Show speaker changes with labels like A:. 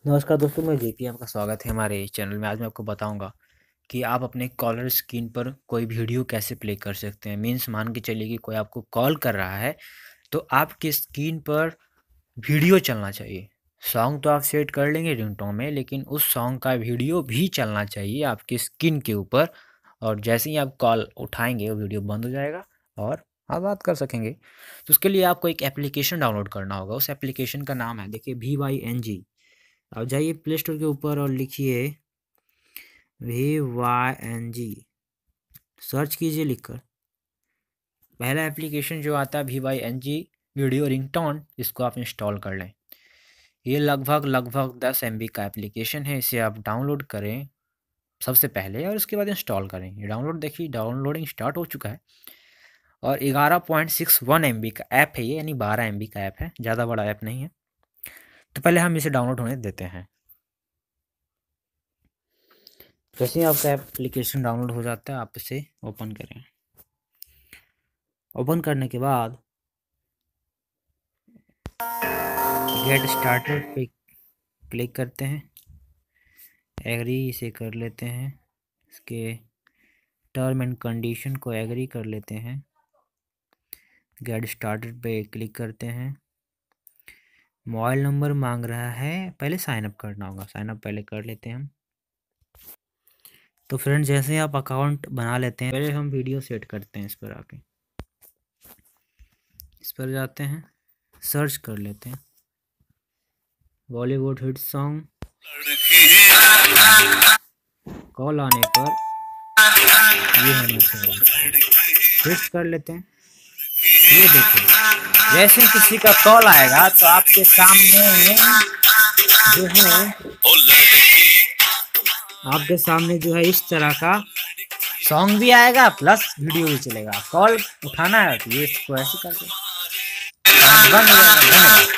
A: नमस्कार दोस्तों, मैं जेपी। आपका स्वागत है हमारे चैनल में। आज मैं आपको बताऊंगा कि आप अपने कॉलर स्क्रीन पर कोई वीडियो कैसे प्ले कर सकते हैं। मीन्स मान के चलिए कि कोई आपको कॉल कर रहा है तो आपके स्क्रीन पर वीडियो चलना चाहिए। सॉन्ग तो आप सेट कर लेंगे रिंगटोन में, लेकिन उस सॉन्ग का वीडियो भी चलना चाहिए आपकी स्क्रीन के ऊपर। और जैसे ही आप कॉल उठाएंगे वो वीडियो बंद हो जाएगा और आप बात कर सकेंगे। तो उसके लिए आपको एक एप्लीकेशन डाउनलोड करना होगा। उस एप्लीकेशन का नाम है, देखिए, VYNG। अब जाइए प्ले स्टोर के ऊपर और लिखिए VYNG, सर्च कीजिए लिखकर। पहला एप्लीकेशन जो आता है VYNG वीडियो रिंगटोन, इसको आप इंस्टॉल कर लें। ये लगभग 10 MB का एप्लीकेशन है। इसे आप डाउनलोड करें सबसे पहले और उसके बाद इंस्टॉल करें। ये डाउनलोड, देखिए डाउनलोडिंग स्टार्ट हो चुका है। और 11.61 MB का ऐप है ये, यानी 12 MB का ऐप है, ज़्यादा बड़ा ऐप नहीं है। तो पहले हम इसे डाउनलोड होने देते हैं। जैसे ही आपका एप्लीकेशन डाउनलोड हो जाता है, आप इसे ओपन करें। ओपन करने के बाद गेट स्टार्टेड पे क्लिक करते हैं। एग्री इसे कर लेते हैं। इसके टर्म एंड कंडीशन को एग्री कर लेते हैं। गेट स्टार्टेड पे क्लिक करते हैं। मोबाइल नंबर मांग रहा है, पहले साइन अप करना होगा। साइन अप पहले कर लेते हैं हम। तो फ्रेंड्स, जैसे ही आप अकाउंट बना लेते हैं, पहले हम वीडियो सेट करते हैं। इस पर आके इस पर जाते हैं, सर्च कर लेते हैं बॉलीवुड हिट सॉन्ग। कॉल आने पर ये होना चाहिए, फिक्स कर लेते हैं। ये देखिए, जैसे किसी का कॉल आएगा तो आपके सामने जो है इस तरह का सॉन्ग भी आएगा प्लस वीडियो भी चलेगा। कॉल उठाना है तो ये इसको ऐसे करके बंद हो जाएगा। धन्यवाद।